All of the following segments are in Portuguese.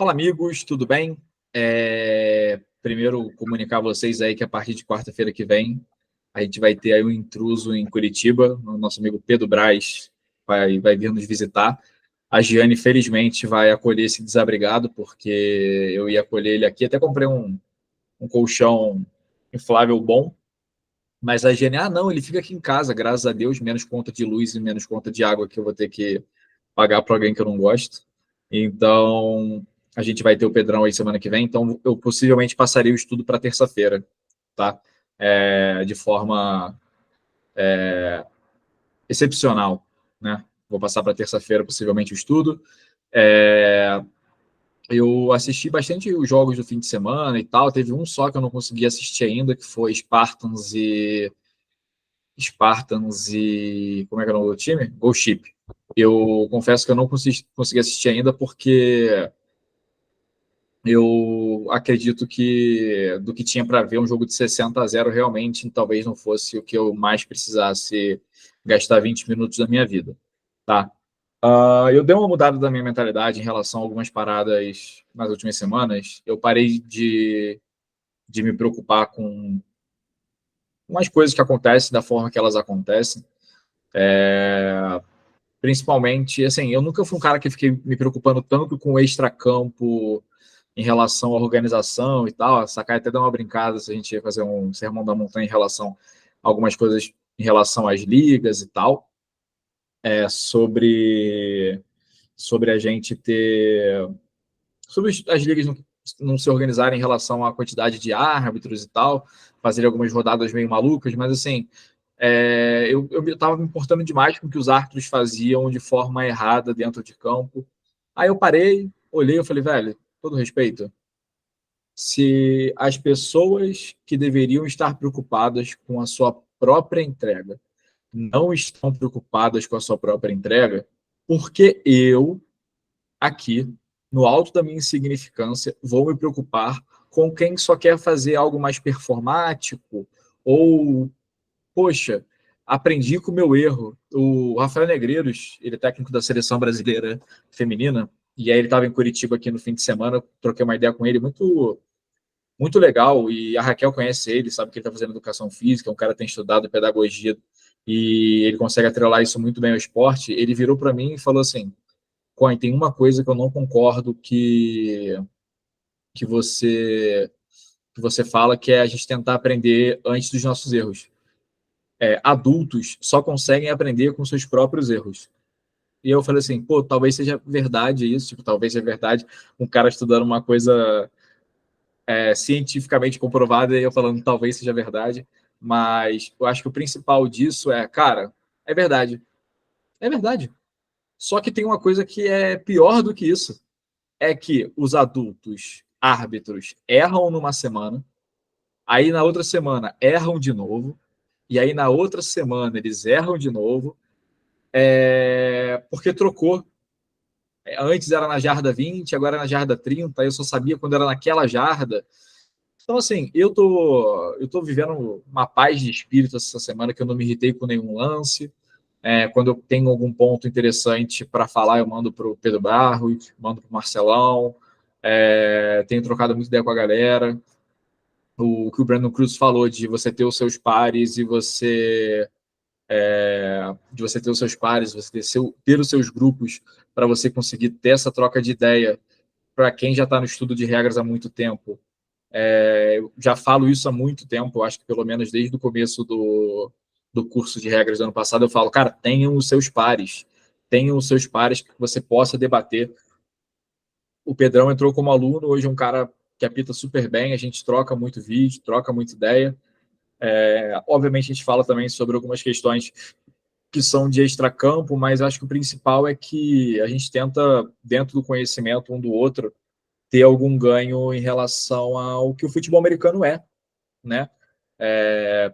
Fala, amigos, tudo bem? Primeiro, comunicar a vocês aí que a partir de quarta-feira que vem a gente vai ter aí um intruso em Curitiba, o nosso amigo Pedro Braz vai vir nos visitar. A Giane, felizmente, vai acolher esse desabrigado, porque eu ia acolher ele aqui, até comprei um colchão inflável bom, mas a Giane, não, ele fica aqui em casa, graças a Deus, menos conta de luz e menos conta de água que eu vou ter que pagar para alguém que eu não gosto. Então, a gente vai ter o Pedrão aí semana que vem, então eu possivelmente passaria o estudo para terça-feira, tá? De forma excepcional, né? Vou passar para terça-feira, possivelmente, o estudo. Eu assisti bastante os jogos do fim de semana e tal. Teve um só que eu não consegui assistir ainda, que foi Spartans e. Como é que é o nome do time? Ghost Ship. Eu confesso que eu não consegui assistir ainda porque eu acredito que do que tinha para ver um jogo de 60-0 realmente talvez não fosse o que eu mais precisasse gastar 20 minutos da minha vida, tá? Eu dei uma mudada da minha mentalidade em relação a algumas paradas nas últimas semanas. Eu parei de me preocupar com umas coisas que acontecem da forma que elas acontecem. Principalmente, assim, eu nunca fui um cara que fiquei me preocupando tanto com o extracampo em relação à organização e tal. A Sakai até deu uma brincada se a gente ia fazer um sermão da montanha em relação a algumas coisas em relação às ligas e tal, sobre a gente ter. Sobre as ligas não se organizarem em relação à quantidade de árbitros e tal, fazer algumas rodadas meio malucas, mas assim, eu estava me importando demais com o que os árbitros faziam de forma errada dentro de campo. Aí eu parei, olhei e falei, velho, todo respeito, se as pessoas que deveriam estar preocupadas com a sua própria entrega não estão preocupadas com a sua própria entrega, por que eu, aqui, no alto da minha insignificância, vou me preocupar com quem só quer fazer algo mais performático ou, poxa, aprendi com o meu erro. O Rafael Negreiros, ele é técnico da seleção brasileira feminina, e aí ele estava em Curitiba aqui no fim de semana, troquei uma ideia com ele, muito muito legal, e a Raquel conhece ele, sabe que ele está fazendo educação física, é um cara que tem estudado pedagogia, e ele consegue atrelar isso muito bem ao esporte. Ele virou para mim e falou assim, Coin, tem uma coisa que eu não concordo que você que você fala, que é a gente tentar aprender antes dos nossos erros. Adultos só conseguem aprender com seus próprios erros. E eu falei assim, pô, talvez seja verdade isso, tipo, talvez seja verdade um cara estudando uma coisa cientificamente comprovada, e eu falando talvez seja verdade, mas eu acho que o principal disso cara, é verdade. É verdade. Só que tem uma coisa que é pior do que isso, é que os adultos árbitros erram numa semana, aí na outra semana erram de novo, e aí na outra semana eles erram de novo, porque trocou. Antes era na jarda 20, agora é na jarda 30, eu só sabia quando era naquela jarda. Então, assim, eu tô vivendo uma paz de espírito essa semana, que eu não me irritei com nenhum lance. Quando eu tenho algum ponto interessante para falar, eu mando para o Pedro Barros, mando para o Marcelão. Tenho trocado muita ideia com a galera. O que o Brandon Cruz falou de você ter os seus pares e você ter os seus pares, você ter os seus grupos para você conseguir ter essa troca de ideia para quem já está no estudo de regras há muito tempo. Eu já falo isso há muito tempo, eu acho que pelo menos desde o começo do curso de regras do ano passado, eu falo, cara, tenham os seus pares que você possa debater. O Pedrão entrou como aluno, hoje é um cara que apita super bem, a gente troca muito vídeo, troca muita ideia. Obviamente a gente fala também sobre algumas questões que são de extracampo, mas acho que o principal é que a gente tenta, dentro do conhecimento um do outro, ter algum ganho em relação ao que o futebol americano né?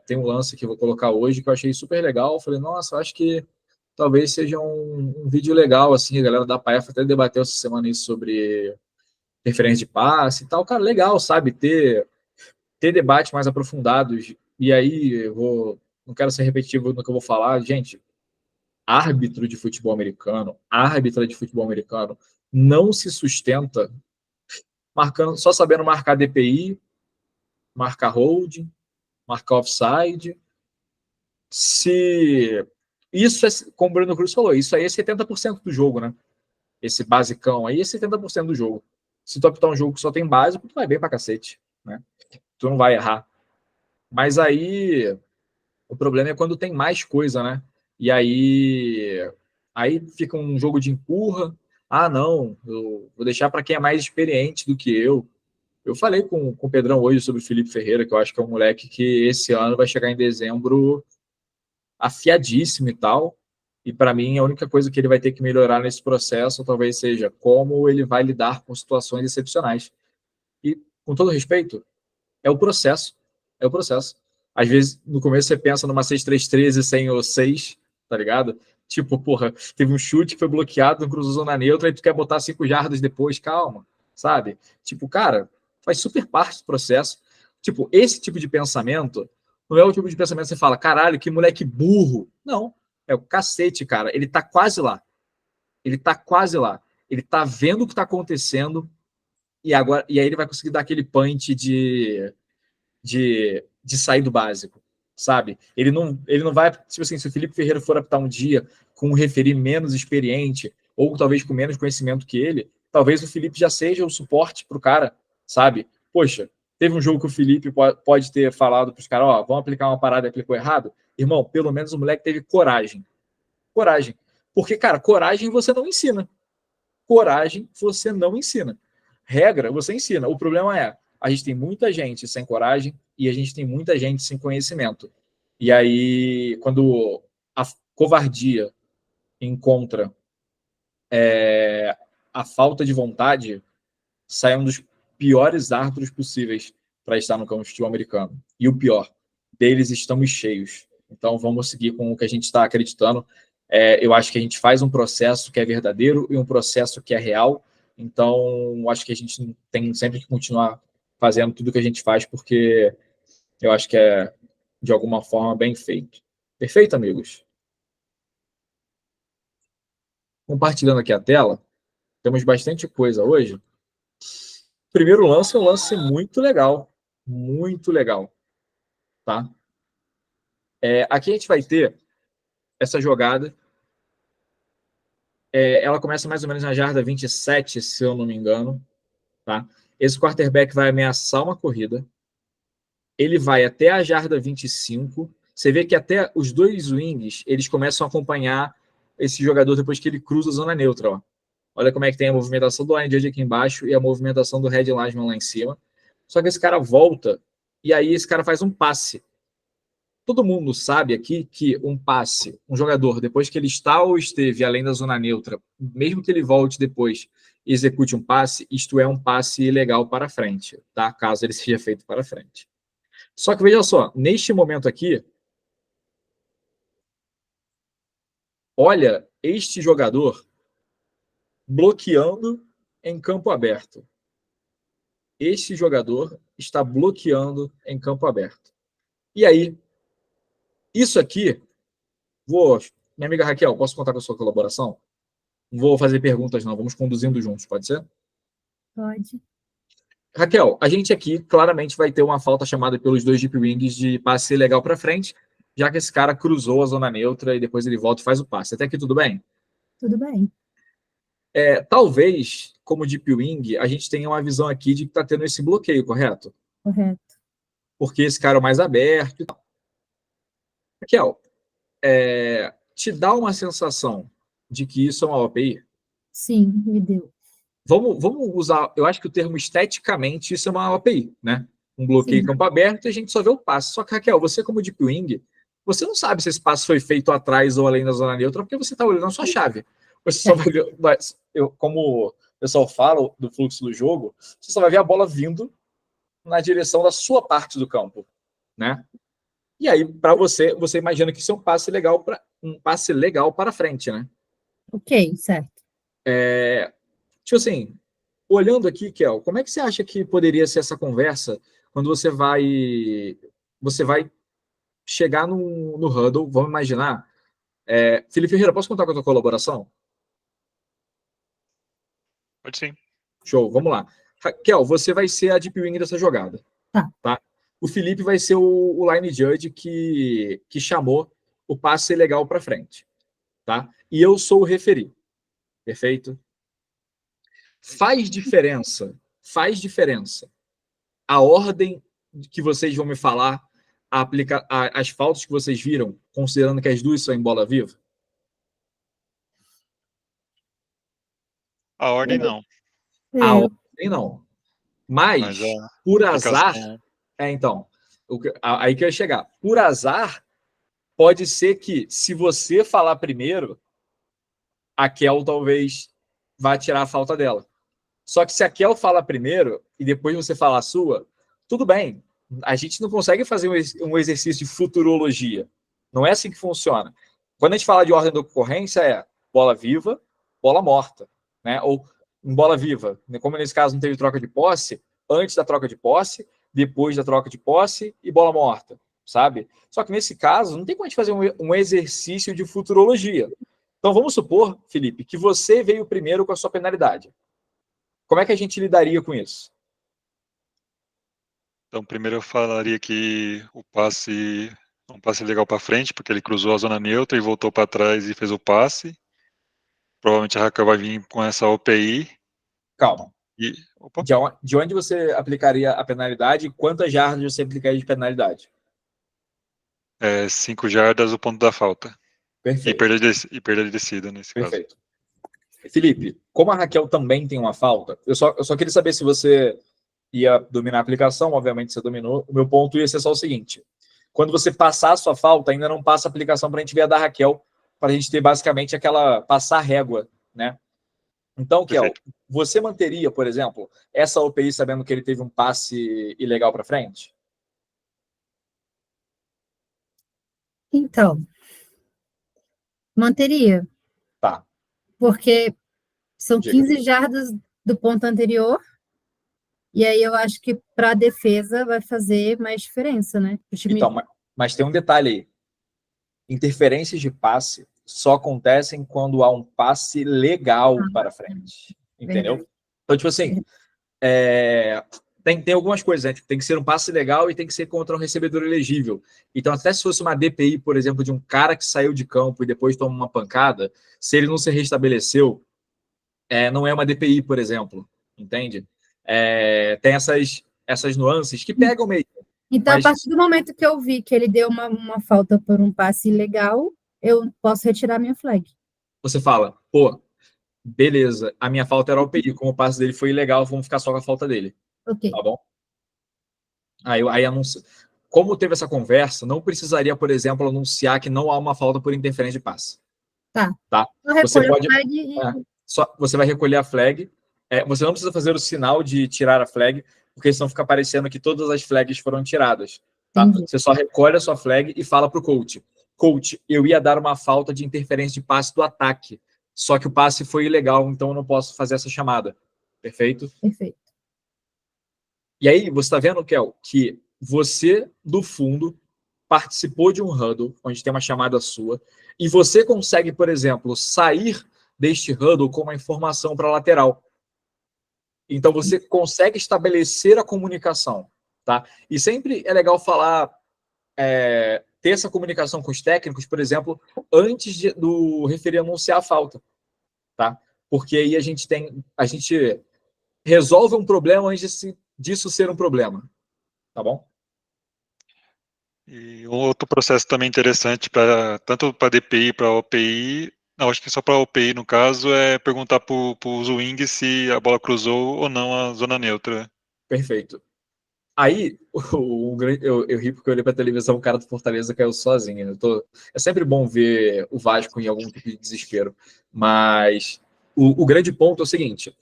Tem um lance que eu vou colocar hoje que eu achei super legal. Eu falei, nossa, acho que talvez seja um vídeo legal, assim, a galera da PAEF até debateu essa semana isso sobre referência de passe e tal. Cara, legal, sabe? Ter debates mais aprofundados. E aí, não quero ser repetitivo no que eu vou falar. Gente, árbitra de futebol americano não se sustenta só sabendo marcar DPI, marcar holding, marcar offside. Se isso é, como o Bruno Cruz falou, isso aí é 70% do jogo, né? Esse basicão aí é 70% do jogo. Se tu optar um jogo que só tem básico, tu vai bem pra cacete, né? Tu não vai errar. Mas aí o problema é quando tem mais coisa, né? E aí fica um jogo de empurra. Ah, não, eu vou deixar para quem é mais experiente do que eu. Eu falei com o Pedrão hoje sobre o Felipe Ferreira, que eu acho que é um moleque que esse ano vai chegar em dezembro afiadíssimo e tal. E para mim, a única coisa que ele vai ter que melhorar nesse processo talvez seja como ele vai lidar com situações excepcionais. E, com todo respeito, é o processo. É o processo. Às vezes, no começo, você pensa numa 6-3-13 sem o 6, tá ligado? Tipo, porra, teve um chute que foi bloqueado, não cruzou zona neutra, e tu quer botar 5 jardas depois, calma, sabe? Tipo, cara, faz super parte do processo. Tipo, esse tipo de pensamento não é o tipo de pensamento que você fala, caralho, que moleque burro. Não, é o cacete, cara. Ele tá quase lá. Ele tá quase lá. Ele tá vendo o que tá acontecendo e aí ele vai conseguir dar aquele punch de sair do básico, sabe? Ele não vai, tipo assim, se o Felipe Ferreira for apitar um dia com um referi menos experiente, ou talvez com menos conhecimento que ele, talvez o Felipe já seja o suporte pro cara, sabe? Poxa, teve um jogo que o Felipe pode ter falado pros caras, ó, vamos aplicar uma parada e aplicou errado. Irmão, pelo menos o moleque teve coragem. Coragem. Porque, cara, coragem você não ensina. Coragem você não ensina. Regra você ensina. O problema é, a gente tem muita gente sem coragem e a gente tem muita gente sem conhecimento. E aí, quando a covardia encontra a falta de vontade, sai um dos piores árbitros possíveis para estar no campo de futebol americano. E o pior, deles estamos cheios. Então vamos seguir com o que a gente está acreditando. Eu acho que a gente faz um processo que é verdadeiro e um processo que é real. Então acho que a gente tem sempre que continuar fazendo tudo que a gente faz, porque eu acho que é de alguma forma bem feito. Perfeito, amigos? Compartilhando aqui a tela, temos bastante coisa hoje. Primeiro lance é um lance muito legal, tá? Aqui a gente vai ter essa jogada. Ela começa mais ou menos na jarda 27, se eu não me engano, tá? Esse quarterback vai ameaçar uma corrida. Ele vai até a jarda 25. Você vê que até os dois wings, eles começam a acompanhar esse jogador depois que ele cruza a zona neutra, ó. Olha como é que tem a movimentação do line judge aqui embaixo e a movimentação do head lineman lá em cima. Só que esse cara volta e aí esse cara faz um passe. Todo mundo sabe aqui que um passe, um jogador, depois que ele está ou esteve além da zona neutra, mesmo que ele volte depois e execute um passe, isto é um passe ilegal para frente, tá? Caso ele seja feito para frente. Só que veja só, neste momento aqui, olha este jogador bloqueando em campo aberto. Este jogador está bloqueando em campo aberto. E aí, isso aqui, minha amiga Raquel, posso contar com a sua colaboração? Não vou fazer perguntas, não. Vamos conduzindo juntos, pode ser? Pode. Raquel, a gente aqui claramente vai ter uma falta chamada pelos dois deep wings de passe legal para frente, já que esse cara cruzou a zona neutra e depois ele volta e faz o passe. Até aqui tudo bem? Tudo bem. Talvez, como deep wing, a gente tenha uma visão aqui de que está tendo esse bloqueio, correto? Correto. Porque esse cara é o mais aberto. Raquel, te dá uma sensação de que isso é uma OPI? Sim, me deu. Vamos usar, eu acho que o termo esteticamente, isso é uma API, né? Um bloqueio em Sim. campo aberto e a gente só vê o passe. Só que, Raquel, você como deep wing, você não sabe se esse passe foi feito atrás ou além da zona neutra, porque você está olhando a sua chave. Você só vai ver, como o pessoal fala do fluxo do jogo, você só vai ver a bola vindo na direção da sua parte do campo, né? E aí, para você imagina que isso é um passe legal para frente, né? Ok, certo. Tipo assim, olhando aqui, Kel, como é que você acha que poderia ser essa conversa quando você vai chegar no huddle, vamos imaginar. Felipe Ferreira, posso contar com a tua colaboração? Pode sim. Show, vamos lá. Raquel, você vai ser a deep wing dessa jogada. Tá. O Felipe vai ser o line judge que chamou o passe legal para frente. Tá? E eu sou o referi. Perfeito? Faz diferença a ordem que vocês vão me falar, as faltas que vocês viram, considerando que as duas são em bola viva? A ordem não. A ordem não. Mas a por aplicação... azar, então, aí que eu ia chegar. Por azar, pode ser que, se você falar primeiro, a Kel talvez vá tirar a falta dela. Só que se a Kel fala primeiro e depois você fala a sua, tudo bem. A gente não consegue fazer um exercício de futurologia. Não é assim que funciona. Quando a gente fala de ordem da ocorrência, é bola viva, bola morta. Né? Ou em bola viva, como nesse caso não teve troca de posse, antes da troca de posse, depois da troca de posse e bola morta, sabe? Só que nesse caso, não tem como a gente fazer um exercício de futurologia. Então vamos supor, Felipe, que você veio primeiro com a sua penalidade. Como é que a gente lidaria com isso? Então, primeiro eu falaria que um passe legal para frente, porque ele cruzou a zona neutra e voltou para trás e fez o passe. Provavelmente a Raquel vai vir com essa OPI. Calma. E, de onde você aplicaria a penalidade e quantas jardas você aplicaria de penalidade? 5 jardas o ponto da falta. Perfeito. E perda de descida, nesse Perfeito. caso. Felipe, como a Raquel também tem uma falta, eu só queria saber se você ia dominar a aplicação, obviamente você dominou. O meu ponto ia ser só o seguinte: quando você passar a sua falta, ainda não passa a aplicação para a gente ver a da Raquel, para a gente ter basicamente aquela passar régua, né? Então, Kel, você manteria, por exemplo, essa OPI sabendo que ele teve um passe ilegal para frente? Então, manteria. Tá. Porque são 15 jardas do ponto anterior, e aí eu acho que para a defesa vai fazer mais diferença, né? Então, mas tem um detalhe aí. Interferências de passe só acontecem quando há um passe legal para frente. Entendeu? Verdade. Então, tipo assim, tem algumas coisas, né? Tem que ser um passe legal e tem que ser contra um recebedor elegível. Então, até se fosse uma DPI, por exemplo, de um cara que saiu de campo e depois toma uma pancada, se ele não se restabeleceu, não é uma DPI, por exemplo. Entende? Tem essas nuances que pegam meio. Então, a partir do momento que eu vi que ele deu uma falta por um passe ilegal, eu posso retirar minha flag. Você fala, pô, beleza, a minha falta era o OPI, como o passe dele foi ilegal, vamos ficar só com a falta dele. Ok. Tá bom? Aí anúncio. Como teve essa conversa, não precisaria, por exemplo, anunciar que não há uma falta por interferência de passe. Tá? Você pode. Você vai recolher a flag. Você não precisa fazer o sinal de tirar a flag, porque senão fica parecendo que todas as flags foram tiradas. Tá? Você só recolhe a sua flag e fala para o coach: Coach, eu ia dar uma falta de interferência de passe do ataque, só que o passe foi ilegal, então eu não posso fazer essa chamada. Perfeito? Perfeito. E aí, você está vendo, Kel, que você, do fundo, participou de um huddle, onde tem uma chamada sua, e você consegue, por exemplo, sair deste huddle com uma informação para a lateral. Então, você consegue estabelecer a comunicação. Tá? E sempre é legal falar, ter essa comunicação com os técnicos, por exemplo, antes do referee anunciar a falta. Tá? Porque aí a gente resolve um problema antes disso ser um problema. Tá bom? E um outro processo também interessante, tanto para DPI para OPI, não, acho que só para OPI no caso, é perguntar para os wings se a bola cruzou ou não a zona neutra. Perfeito. Aí, eu ri porque eu olhei para a televisão, o cara do Fortaleza caiu sozinho. É sempre bom ver o Vasco em algum tipo de desespero. Mas o grande ponto é o seguinte: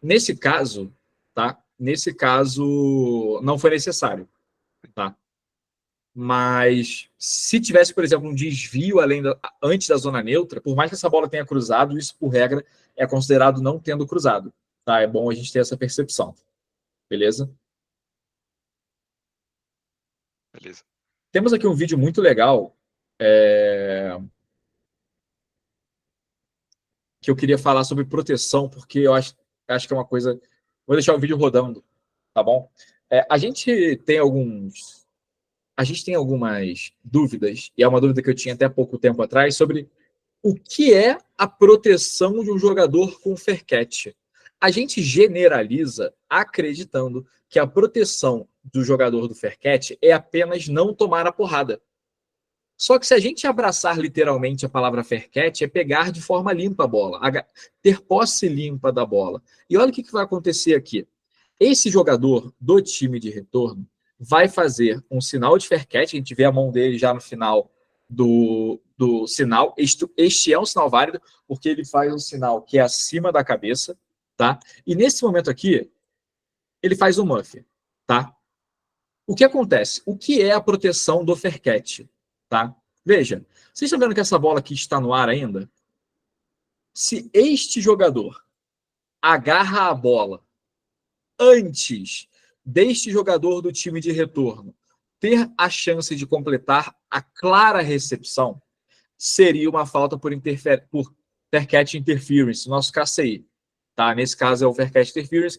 nesse caso, tá? Nesse caso, não foi necessário, tá? Mas se tivesse, por exemplo, um desvio antes da zona neutra, por mais que essa bola tenha cruzado, isso, por regra, é considerado não tendo cruzado. Tá? É bom a gente ter essa percepção. Beleza? Beleza. Temos aqui um vídeo muito legal que eu queria falar sobre proteção, porque eu acho acho que é uma coisa... Vou deixar o vídeo rodando, tá bom? A gente tem algumas dúvidas, e é uma dúvida que eu tinha até pouco tempo atrás, sobre o que é a proteção de um jogador com fair catch. A gente generaliza acreditando que a proteção do jogador do fair catch é apenas não tomar a porrada. Só que se a gente abraçar literalmente a palavra fair catch, é pegar de forma limpa a bola, ter posse limpa da bola. E olha o que vai acontecer aqui. Esse jogador do time de retorno vai fazer um sinal de fair catch, a gente vê a mão dele já no final do sinal. Este é um sinal válido, porque ele faz um sinal que é acima da cabeça, tá? E nesse momento aqui, ele faz um muff, tá? O que acontece? O que é a proteção do fair catch? Tá? Veja, vocês estão vendo que essa bola aqui está no ar ainda? Se este jogador agarra a bola antes deste jogador do time de retorno ter a chance de completar a clara recepção, seria uma falta por fair catch interference, nosso KCI. Tá? Nesse caso é o fair catch interference,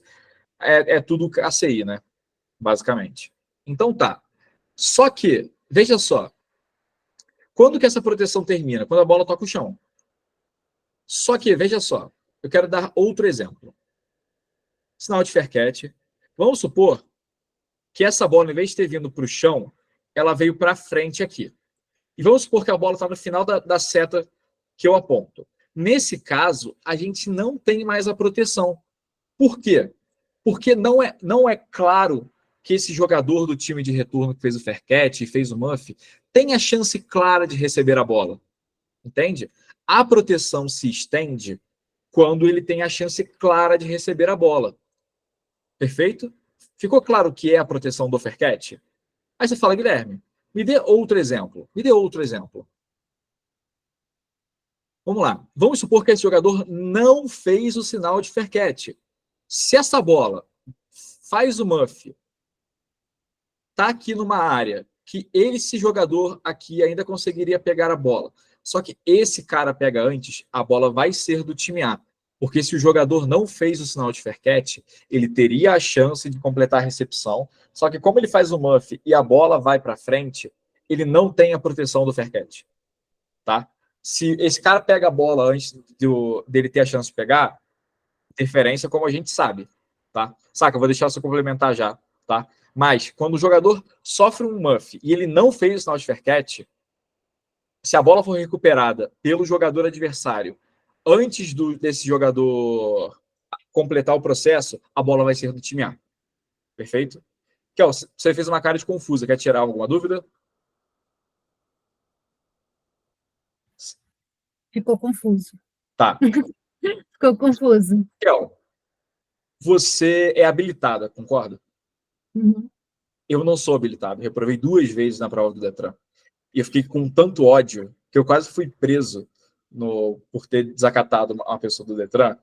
é tudo KCI, né? Basicamente. Então tá. Só que, veja só, quando que essa proteção termina? Quando a bola toca o chão. Só que, veja só, eu quero dar outro exemplo. Sinal de fair catch. Vamos supor que essa bola, em vez de ter vindo para o chão, ela veio para frente aqui. E vamos supor que a bola está no final da seta que eu aponto. Nesse caso, a gente não tem mais a proteção. Por quê? Porque não é claro que esse jogador do time de retorno que fez o fair catch e fez o muff tem a chance clara de receber a bola. Entende? A proteção se estende quando ele tem a chance clara de receber a bola. Perfeito? Ficou claro o que é a proteção do fair catch? Aí você fala, Guilherme, me dê outro exemplo. Me dê outro exemplo. Vamos lá. Vamos supor que esse jogador não fez o sinal de fair catch. Se essa bola faz o muff, tá aqui numa área que esse jogador aqui ainda conseguiria pegar a bola. Só que esse cara pega antes, a bola vai ser do time A. Porque se o jogador não fez o sinal de fair catch, ele teria a chance de completar a recepção. Só que como ele faz o muff e a bola vai para frente, ele não tem a proteção do fair catch. Tá? Se esse cara pega a bola antes dele ter a chance de pegar, interferência como a gente sabe. Tá? Saca, eu vou deixar você complementar já. Tá? Mas, quando o jogador sofre um muff e ele não fez o sinal de fair catch, se a bola for recuperada pelo jogador adversário antes desse jogador completar o processo, a bola vai ser do time A. Perfeito? Kel, você fez uma cara de confusa. Quer tirar alguma dúvida? Ficou confuso. Tá. Ficou confuso. Kel, você é habilitada, concorda? Uhum. Eu não sou habilitado. Reprovei 2 vezes na prova do Detran. E eu fiquei com tanto ódio que eu quase fui preso por ter desacatado uma pessoa do Detran,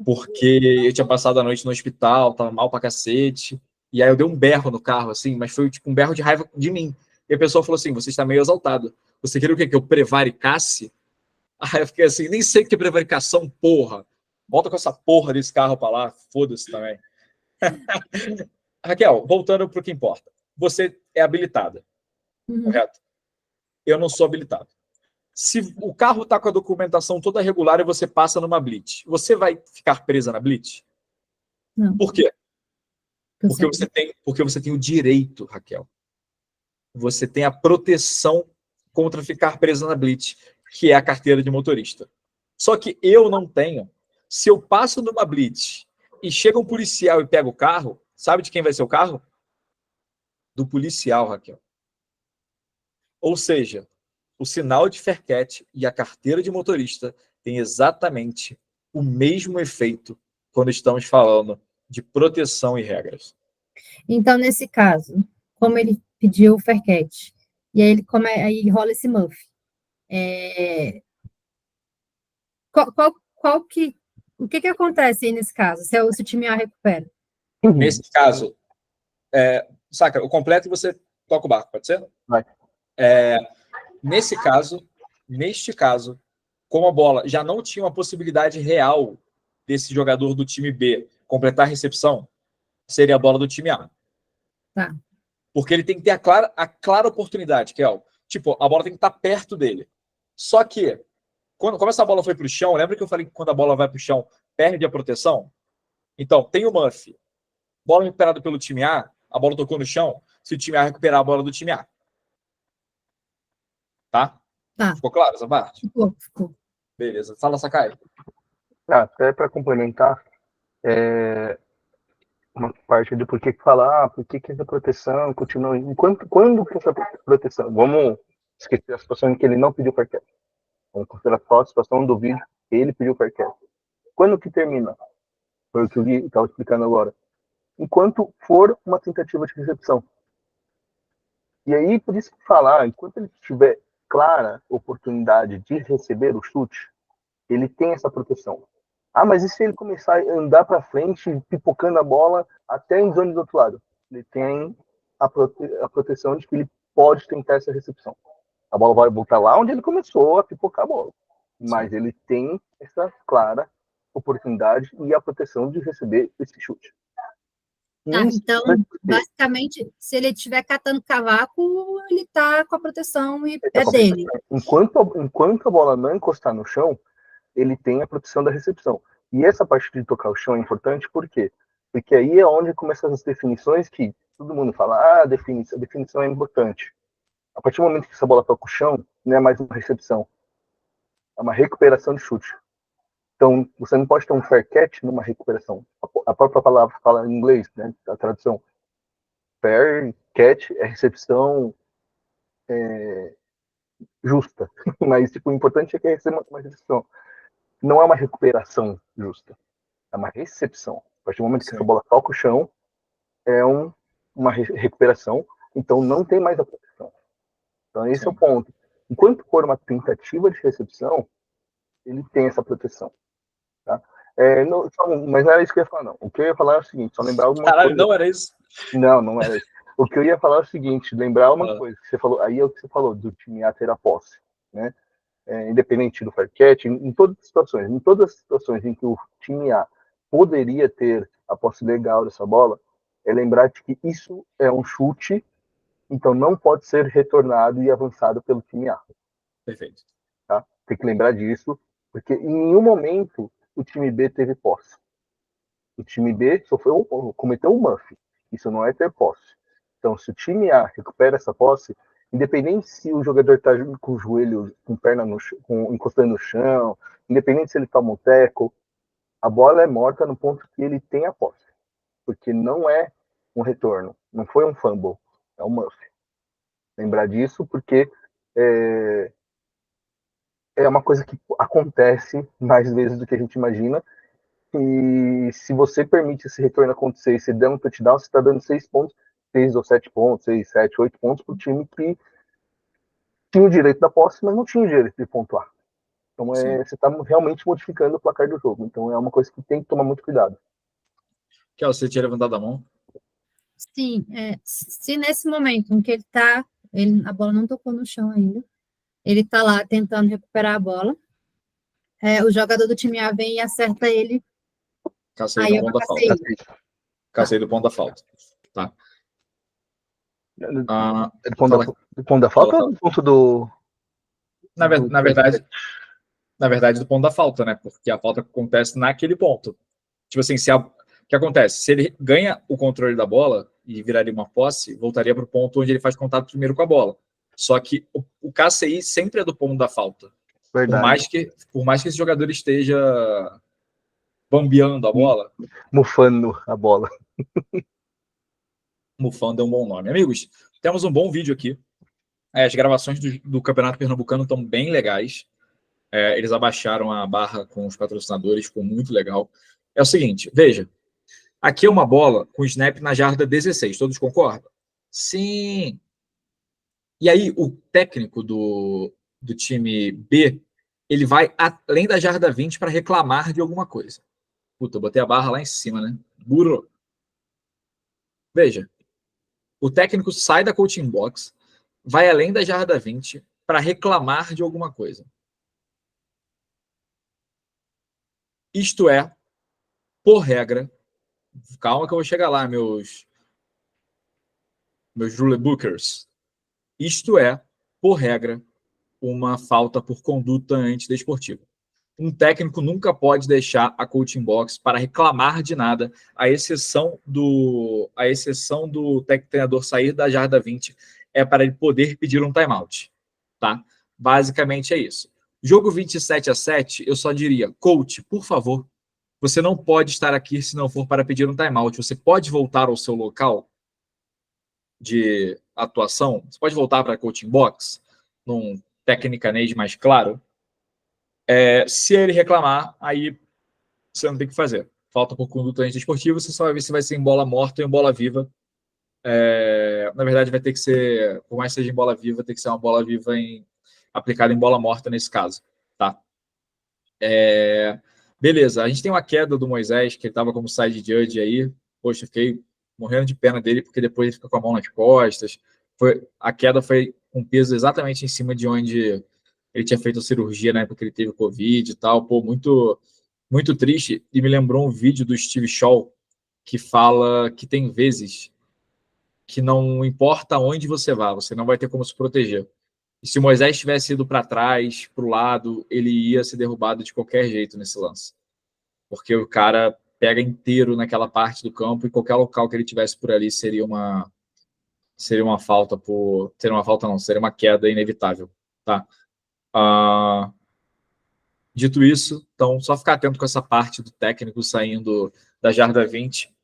porque eu tinha passado a noite no hospital, tava mal pra cacete, e aí eu dei um berro no carro, assim, mas foi tipo um berro de raiva de mim. E a pessoa falou assim, você está meio exaltado. Você queria o quê? Que eu prevaricasse? Aí eu fiquei assim, nem sei o que é prevaricação, porra. Volta com essa porra desse carro pra lá, foda-se também. Raquel, voltando pro que importa. Você é habilitada, correto? Eu não sou habilitado. Se o carro está com a documentação toda regular e você passa numa blitz, você vai ficar presa na blitz? Não. Por quê? Porque você tem o direito, Raquel. Você tem a proteção contra ficar presa na blitz, que é a carteira de motorista. Só que eu não tenho. Se eu passo numa blitz e chega um policial e pega o carro, sabe de quem vai ser o carro? Do policial, Raquel. Ou seja, o sinal de fair catch e a carteira de motorista têm exatamente o mesmo efeito quando estamos falando de proteção e regras. Então, nesse caso, como ele pediu o fair catch, e aí aí rola esse muff, o que acontece aí nesse caso, se o time A recupera? Nesse caso, saca, o completo e você toca o barco, pode ser? Vai. Neste caso, como a bola já não tinha uma possibilidade real desse jogador do time B completar a recepção, seria a bola do time A. Tá. Porque ele tem que ter a clara oportunidade, que é, tipo, a bola tem que estar perto dele. Só que, como essa bola foi para o chão, lembra que eu falei que quando a bola vai para o chão, perde a proteção? Então, tem o Muff. Bola recuperada pelo time A, a bola tocou no chão, se o time A recuperar a bola do time A. Tá? Tá. Ficou claro essa parte? Ficou. Beleza. Fala, Sakai. Até para complementar, uma parte do porquê que falar, por que essa proteção continua. Quando que essa proteção? Vamos esquecer a situação em que ele não pediu parquet. Vamos considerar só a situação do vídeo que ele pediu parquet. Quando que termina? Foi o que o Gui estava explicando agora. Enquanto for uma tentativa de recepção. E aí, por isso que falar, enquanto ele tiver clara oportunidade de receber o chute, ele tem essa proteção. Ah, mas e se ele começar a andar para frente, pipocando a bola até em zona do outro lado? Ele tem a proteção de que ele pode tentar essa recepção. A bola vai voltar lá onde ele começou a pipocar a bola. Mas ele tem essa clara oportunidade e a proteção de receber esse chute. Então, basicamente, se ele estiver catando cavaco, ele está com a proteção e é dele. Enquanto a bola não encostar no chão, ele tem a proteção da recepção. E essa parte de tocar o chão é importante, por quê? Porque aí é onde começam as definições que todo mundo fala, a definição é importante. A partir do momento que essa bola toca o chão, não é mais uma recepção, é uma recuperação de chute. Então, você não pode ter um fair catch numa recuperação. A própria palavra fala em inglês, né, a tradução. Fair catch é recepção justa. Mas, tipo, o importante é que é uma recepção. Não é uma recuperação justa. É uma recepção. A partir do momento que essa bola toca o chão, é uma recuperação. Então, não tem mais a proteção. Então, esse é o ponto. Enquanto for uma tentativa de recepção, ele tem essa proteção. Tá? Mas não era isso que eu ia falar, não. O que eu ia falar é o seguinte, só lembrar alguma coisa. Caralho, não era isso? Não era isso. O que eu ia falar é o seguinte, lembrar uma coisa que você falou, aí é o que você falou, do time A ter a posse, né? Independente do fair catch, em todas as situações em que o time A poderia ter a posse legal dessa bola, é lembrar de que isso é um chute, então não pode ser retornado e avançado pelo time A. Perfeito. Tá? Tem que lembrar disso, porque em nenhum momento o time B teve posse. O time B cometeu um muff. Isso não é ter posse. Então, se o time A recupera essa posse, independente se o jogador está com o joelho, com perna encostando no chão, independente se ele toma um teco, a bola é morta no ponto que ele tem a posse. Porque não é um retorno, não foi um fumble, é um muff. Lembrar disso porque é uma coisa que acontece mais vezes do que a gente imagina. E se você permite esse retorno acontecer e você der um touchdown, você está dando 6 pontos, 6 ou 7 pontos, 6, 7, 8 pontos para o time que tinha o direito da posse, mas não tinha o direito de pontuar. Então você está realmente modificando o placar do jogo. Então é uma coisa que tem que tomar muito cuidado. Quer você tinha levantado a mão? Sim, se nesse momento em que a bola não tocou no chão ainda, ele está lá tentando recuperar a bola, o jogador do time A vem e acerta ele. Cacei do ponto da falta. Cacei do ponto da falta. Tá. Do ponto da falta ou do ponto do... Na verdade, do ponto da falta, né? Porque a falta acontece naquele ponto. Tipo assim, o que acontece? Se ele ganha o controle da bola e viraria uma posse, voltaria para o ponto onde ele faz contato primeiro com a bola. Só que o KCI sempre é do ponto da falta. Verdade. Por mais que esse jogador esteja bambeando a bola. Mufando a bola. Mufando é um bom nome. Amigos, temos um bom vídeo aqui. As gravações do Campeonato Pernambucano estão bem legais. Eles abaixaram a barra com os patrocinadores, ficou muito legal. É o seguinte, veja. Aqui é uma bola com snap na jarda 16. Todos concordam? Sim. E aí, o técnico do time B, ele vai além da jarda 20 para reclamar de alguma coisa. Puta, eu botei a barra lá em cima, né? Burro. Veja. O técnico sai da coaching box, vai além da jarda 20 para reclamar de alguma coisa. Isto é por regra, calma que eu vou chegar lá, meus rule bookers, isto é, por regra, uma falta por conduta antidesportiva. Um técnico nunca pode deixar a coaching box para reclamar de nada, à exceção do treinador sair da jarda 20, é para ele poder pedir um timeout, tá? Basicamente é isso. Jogo 27-7, eu só diria, coach, por favor, você não pode estar aqui se não for para pedir um timeout. Você pode voltar ao seu local de atuação? Você pode voltar para a coaching box, num tecnicanês mais claro? Se ele reclamar, aí você não tem o que fazer. Falta por conduta antidesportiva, você só vai ver se vai ser em bola morta ou em bola viva. Na verdade, vai ter que ser, por mais que seja em bola viva, tem que ser uma bola viva aplicada em bola morta nesse caso, tá? Beleza, a gente tem uma queda do Moisés, que ele estava como side judge aí. Poxa, fiquei morrendo de pena dele, porque depois ele fica com a mão nas costas. A queda foi com peso exatamente em cima de onde ele tinha feito a cirurgia na época que ele teve Covid e tal. Pô, muito, muito triste. E me lembrou um vídeo do Steve Shaw, que fala que tem vezes que não importa onde você vá, você não vai ter como se proteger. E se o Moisés tivesse ido para trás, para o lado, ele ia ser derrubado de qualquer jeito nesse lance. Porque o cara pega inteiro naquela parte do campo e qualquer local que ele tivesse por ali seria uma falta seria uma falta não, seria uma queda inevitável, tá? Dito isso, então só ficar atento com essa parte do técnico saindo da jarda 20.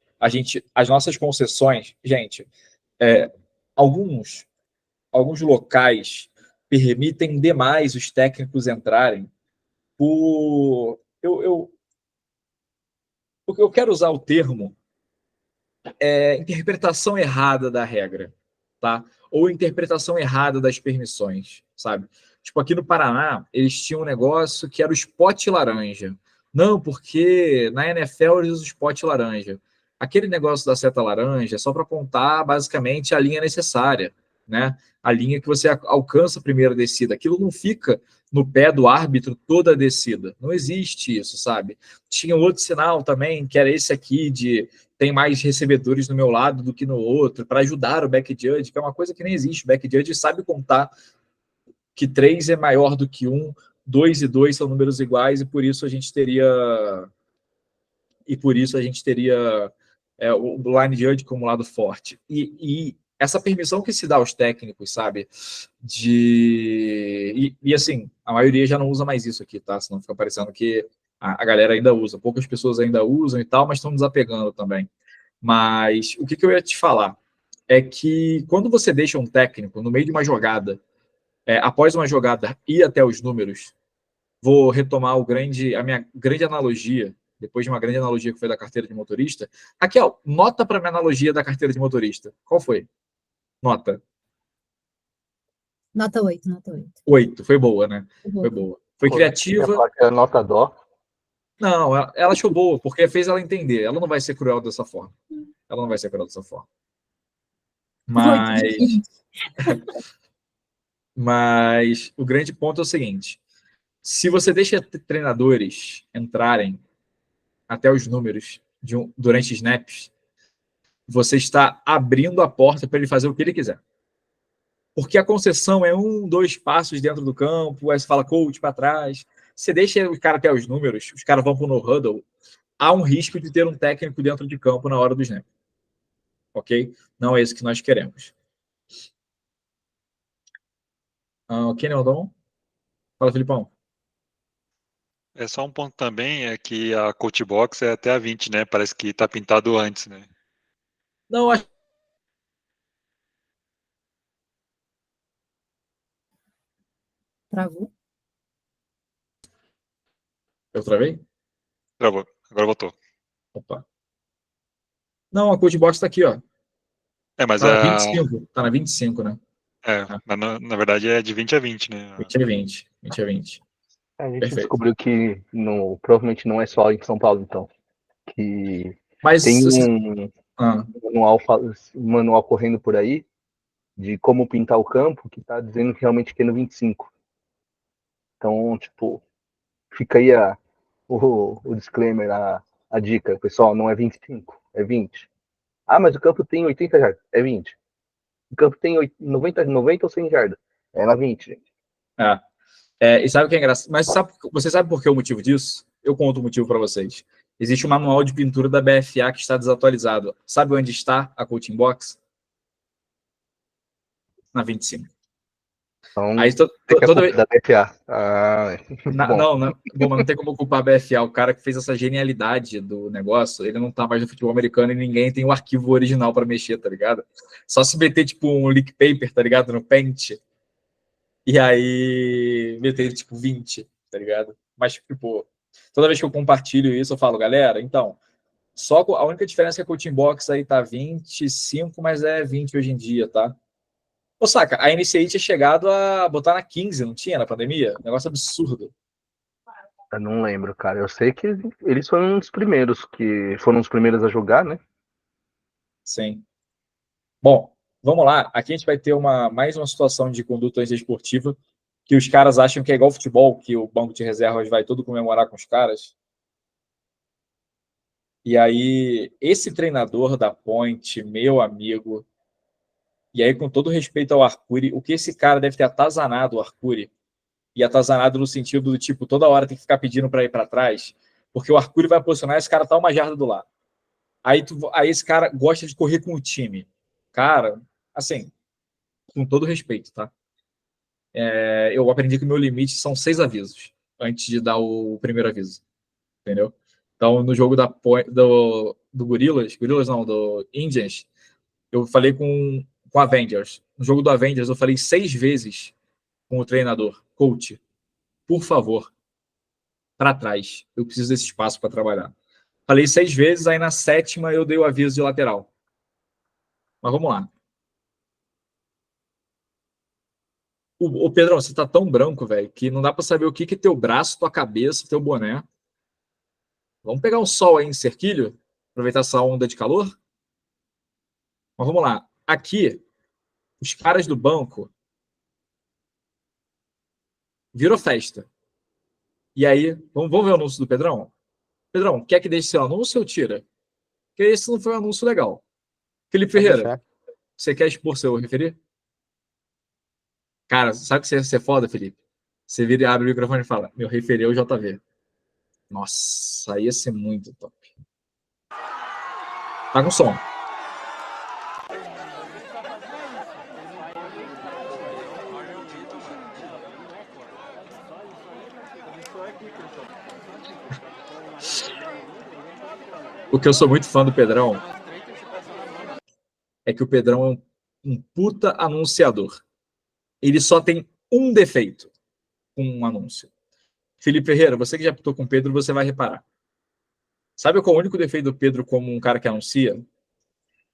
As nossas concessões, gente, alguns locais permitem demais os técnicos entrarem eu quero usar o termo interpretação errada da regra, tá? Ou interpretação errada das permissões, sabe? Tipo, aqui no Paraná, eles tinham um negócio que era o spot laranja. Não, porque na NFL eles usam o spot laranja. Aquele negócio da seta laranja é só para apontar, basicamente, a linha necessária, né? A linha que você alcança a primeira descida. Aquilo não fica no pé do árbitro toda a descida. Não existe isso, sabe? Tinha outro sinal também, que era esse aqui de tem mais recebedores no meu lado do que no outro, para ajudar o back judge, que é uma coisa que nem existe. O back judge sabe contar que 3 é maior do que 1, 2 e 2 são números iguais, e por isso a gente teria o line judge como lado forte. E essa permissão que se dá aos técnicos, sabe? E assim, a maioria já não usa mais isso aqui, tá? Senão fica parecendo que a galera ainda usa. Poucas pessoas ainda usam e tal, mas estão desapegando também. Mas o que eu ia te falar é que quando você deixa um técnico no meio de uma jogada, após uma jogada ir até os números, vou retomar a minha grande analogia, depois de uma grande analogia que foi da carteira de motorista. Raquel, nota para a minha analogia da carteira de motorista. Qual foi? Nota. Nota 8, nota 8. 8, foi boa, né? Foi boa. Foi criativa. Nota dó. Não, ela achou boa, porque fez ela entender. Ela não vai ser cruel dessa forma. Ela não vai ser cruel dessa forma. Mas o grande ponto é o seguinte: se você deixa treinadores entrarem até os números durante snaps, você está abrindo a porta para ele fazer o que ele quiser. Porque a concessão é 1, 2 passos dentro do campo, aí você fala coach para trás. Você deixa o cara até os números, os caras vão para o no-huddle, há um risco de ter um técnico dentro de campo na hora do snap. Ok? Não é isso que nós queremos. Kenny Aldon? Fala, Filipão. Só um ponto também, é que a coach box é até a 20, né? Parece que tá pintado antes, né? Não, acho. Travou? Eu travei? Travou. Agora voltou. Opa. Não, a coach box está aqui, ó. Mas tá na 25. Tá na 25, né? Mas na verdade é de 20 a 20, né? 20 a 20. 20 a 20. A gente Perfeito. descobriu que provavelmente não é só em São Paulo, então. Que Mas tem um manual correndo por aí de como pintar o campo que tá dizendo que realmente que é no 25. Então, tipo, fica aí o disclaimer, A dica, pessoal, não é 25, é 20. Ah, mas o campo tem 80 jardas, é 20. O campo tem 90 ou 100 jardas, é na 20, gente. E sabe o que é engraçado? Mas você sabe por que o motivo disso? Eu conto o motivo para vocês. Existe um manual de pintura da BFA que está desatualizado. Sabe onde está a coaching box? Na 25. Então, Aí toda vez da BFA. Bom. Bom, mas não tem como culpar a BFA. O cara que fez essa genialidade do negócio, ele não tá mais no futebol americano e ninguém tem o arquivo original para mexer, tá ligado? Só se meter, tipo, um leak paper, tá ligado? No Paint. E aí meter, tipo, 20, tá ligado? Mas, tipo, toda vez que eu compartilho isso, eu falo, galera, então, só a única diferença é que o Coaching Box aí tá 25, mas é 20 hoje em dia, tá? Ô, saca, a NCAA tinha chegado a botar na 15, não tinha, na pandemia? Negócio absurdo. Eu não lembro, cara. Eu sei que eles foram um dos primeiros a jogar, né? Sim. Bom, vamos lá. Aqui a gente vai ter mais uma situação de conduta esportiva que os caras acham que é igual futebol, que o banco de reservas vai todo comemorar com os caras. E aí, esse treinador da Point, meu amigo, e aí, com todo respeito ao Arcuri, o que esse cara deve ter atazanado o Arcuri, e atazanado no sentido do tipo, toda hora tem que ficar pedindo para ir para trás, porque o Arcuri vai posicionar, esse cara tá uma jarda do lado. Aí esse cara gosta de correr com o time. Cara, assim, com todo respeito, tá? Eu aprendi que o meu limite são 6 avisos antes de dar o primeiro aviso, entendeu? Então, no jogo do Gorilas não, do Indians, eu falei com Avengers. No jogo do Avengers, eu falei 6 vezes com o treinador, coach, por favor, para trás. Eu preciso desse espaço para trabalhar. Falei 6 vezes, aí na 7ª eu dei o aviso de lateral. Mas vamos lá. O Pedrão, você tá tão branco, velho, que não dá para saber o que é teu braço, tua cabeça, teu boné. Vamos pegar um sol aí em Cerquilho? Aproveitar essa onda de calor? Mas vamos lá. Aqui, os caras do banco virou festa. E aí, vamos ver o anúncio do Pedrão? Pedrão, quer que deixe seu anúncio ou tira? Porque esse não foi um anúncio legal. Felipe Ferreira, você quer expor seu referir? Cara, sabe que você é foda, Felipe? Você vira e abre o microfone e fala, meu referir é o JV. Nossa, ia ser muito top. Tá com som. O que eu sou muito fã do Pedrão é que o Pedrão é um puta anunciador. Ele só tem um defeito com um anúncio. Felipe Ferreira, você que já apitou com o Pedro, você vai reparar. Sabe qual é o único defeito do Pedro como um cara que anuncia?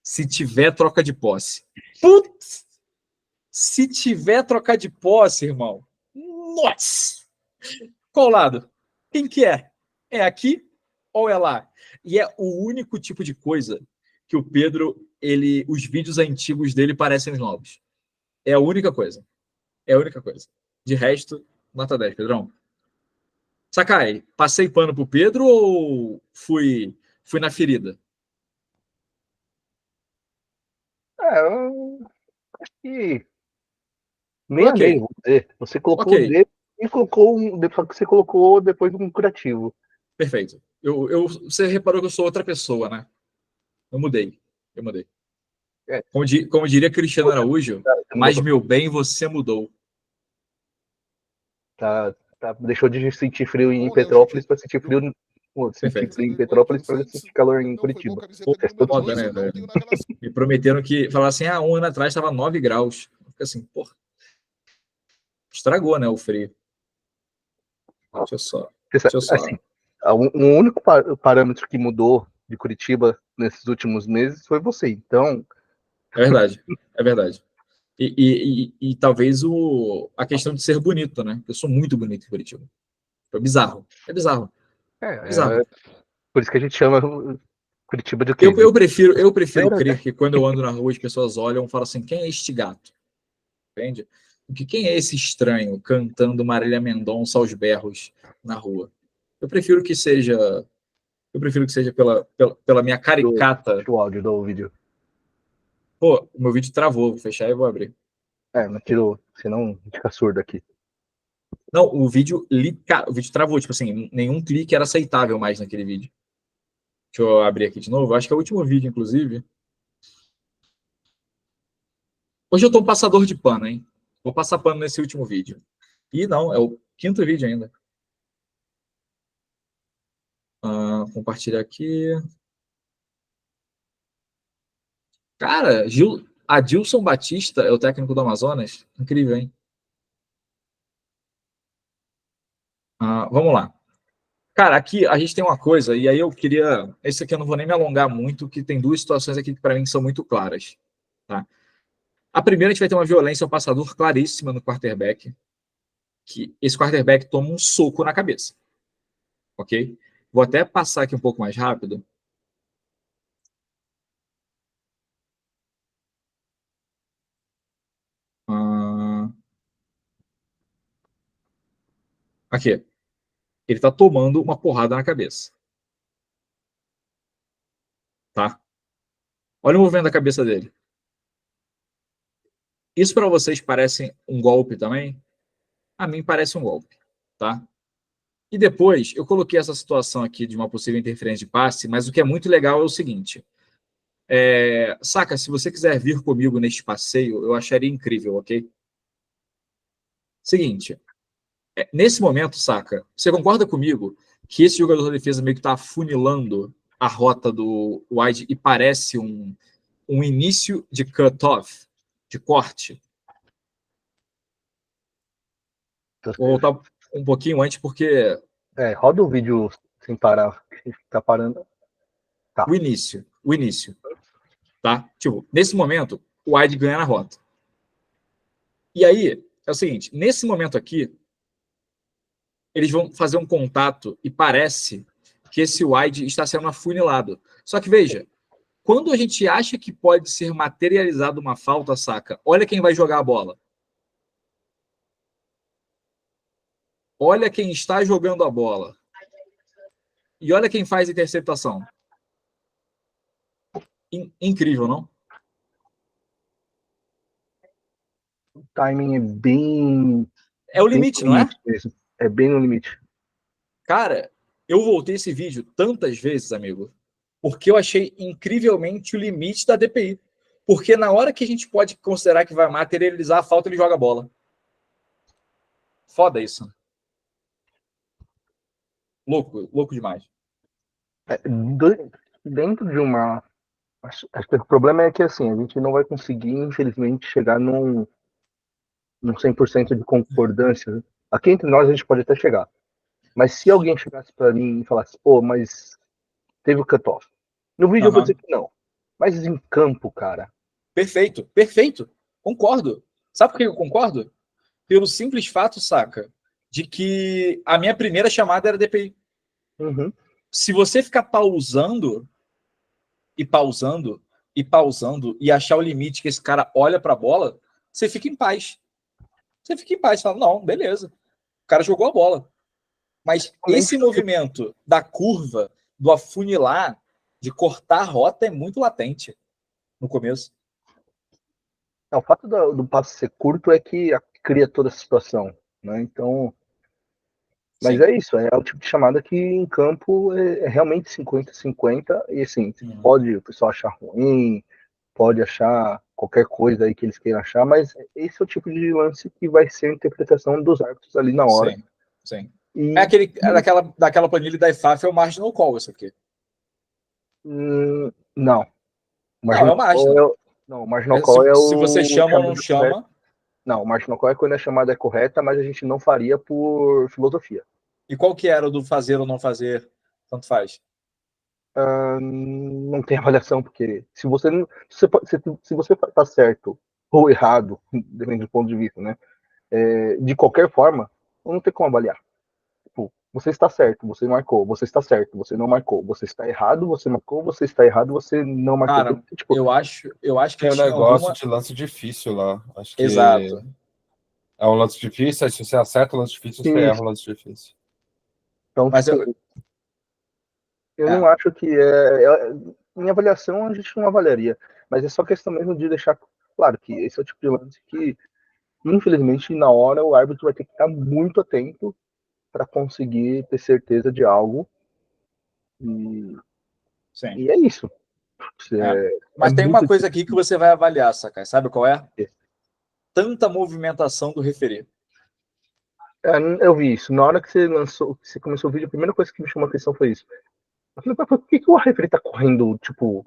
Se tiver troca de posse. Putz! Se tiver troca de posse, irmão. Nossa! Qual lado? Quem que é? É aqui ou é lá? E é o único tipo de coisa que o Pedro, os vídeos antigos dele parecem os novos. É a única coisa. É a única coisa. De resto, nota 10, Pedrão. Sakai, passei pano pro Pedro ou fui na ferida? Eu acho que meio a meio, vou dizer. Você colocou o dedo e colocou você colocou depois um curativo. Perfeito. Você reparou que eu sou outra pessoa, né? Eu mudei. É. Como diria Cristiano Araújo, mas meu bem, você mudou. Deixou de sentir frio em Petrópolis para sentir frio em Petrópolis para sentir calor em Curitiba. Foda, né, velho? Me prometeram que falaram assim, um ano atrás estava 9 graus. Fica assim, porra. Estragou, né, o frio. Deixa eu só. Assim, um único parâmetro que mudou de Curitiba nesses últimos meses foi você. Então. É verdade. E talvez a questão de ser bonito, né? Eu sou muito bonito em Curitiba. É bizarro. Por isso que a gente chama Curitiba de quê? Eu prefiro crer que quando eu ando na rua as pessoas olham e falam assim, quem é este gato? Entende? Porque quem é esse estranho cantando Marília Mendonça aos berros na rua? Eu prefiro que seja Eu prefiro que seja pela minha caricata. Tira o áudio do vídeo. Pô, o meu vídeo travou. Vou fechar e vou abrir. Mas tirou, senão fica surdo aqui. Não, o vídeo travou. Tipo assim, nenhum clique era aceitável mais naquele vídeo. Deixa eu abrir aqui de novo. Acho que é o último vídeo, inclusive. Hoje eu tô um passador de pano, hein? Vou passar pano nesse último vídeo. E não, é o 5º vídeo ainda. Compartilhar aqui. Cara, Adilson Batista é o técnico do Amazonas? Incrível, hein? Vamos lá. Cara, aqui a gente tem uma coisa, e aí eu queria... Esse aqui eu não vou nem me alongar muito, que tem 2 situações aqui que para mim são muito claras. Tá? A primeira, a gente vai ter uma violência ao passador claríssima no quarterback, que esse quarterback toma um soco na cabeça. Ok? Vou até passar aqui um pouco mais rápido. Aqui. Ele está tomando uma porrada na cabeça. Tá? Olha o movimento da cabeça dele. Isso para vocês parece um golpe também? A mim parece um golpe. Tá? E depois, eu coloquei essa situação aqui de uma possível interferência de passe, mas o que é muito legal é o seguinte. Saca, se você quiser vir comigo neste passeio, eu acharia incrível, ok? Seguinte, nesse momento, saca, você concorda comigo que esse jogador da defesa meio que está afunilando a rota do wide e parece um início de cut-off, de corte? Vou voltar um pouquinho antes, porque... Roda o vídeo sem parar. Tá parando. Tá. O início. Tá? Tipo, nesse momento, o wide ganha na rota. E aí, é o seguinte, nesse momento aqui, eles vão fazer um contato e parece que esse wide está sendo afunilado. Só que, veja, quando a gente acha que pode ser materializado uma falta, saca? Olha quem vai jogar a bola. Olha quem está jogando a bola. E olha quem faz a interceptação. Incrível, não? O timing é bem... É o limite, não é? Mesmo. É bem no limite. Cara, eu voltei esse vídeo tantas vezes, amigo, porque eu achei incrivelmente o limite da DPI. Porque na hora que a gente pode considerar que vai materializar a falta, ele joga a bola. Foda isso. Louco demais. Dentro de uma... Acho que o problema é que, assim, a gente não vai conseguir, infelizmente, chegar num 100% de concordância. Aqui entre nós a gente pode até chegar. Mas se alguém chegasse para mim e falasse, pô, mas teve o cutoff. No vídeo eu vou dizer que não. Mas em campo, cara. Perfeito. Concordo. Sabe por que eu concordo? Pelo simples fato, saca, de que a minha primeira chamada era DPI. Uhum. Se você ficar pausando e achar o limite que esse cara olha para a bola, você fica em paz. Você fala, não, beleza. O cara jogou a bola. Mas esse movimento da curva, do afunilar, de cortar a rota, é muito latente no começo. O fato do passe ser curto é que cria toda essa situação, né? Então, mas Sim. é isso, é o tipo de chamada que em campo é realmente 50-50, e assim, pode o pessoal achar ruim, pode achar qualquer coisa aí que eles queiram achar, mas esse é o tipo de lance que vai ser a interpretação dos árbitros ali na hora. Sim. Daquela planilha da IFAF é o marginal call, isso aqui. Não. Não, é o marginal. O marginal call é o... Se você chama ou não chama... Não, o marginal call é quando a chamada é correta, mas a gente não faria por filosofia. E qual que era o do fazer ou não fazer? Tanto faz. Não tem avaliação, porque se você tá certo ou errado, depende do ponto de vista, né? De qualquer forma, não tem como avaliar. Tipo, você está certo, você marcou, você está certo, você não marcou, você está errado, você marcou, você está errado, você não marcou. Cara, tipo, eu acho que tem um tinha negócio de lance difícil lá. Acho que Exato. é um lance difícil, aí se você acerta o lance difícil, você erra o lance difícil. Então, Mas tipo, Eu não acho que em avaliação a gente não avaliaria, mas é só questão mesmo de deixar claro que esse é o tipo de lance que, infelizmente, na hora o árbitro vai ter que estar muito atento para conseguir ter certeza de algo. Sim. E é isso. Mas tem uma muito coisa aqui que você vai avaliar, Sakai. Sabe qual é? É. Tanta movimentação do referee. Eu vi isso. Na hora que você começou o vídeo, a primeira coisa que me chamou a atenção foi isso. Eu falei, por que o referee tá correndo, tipo,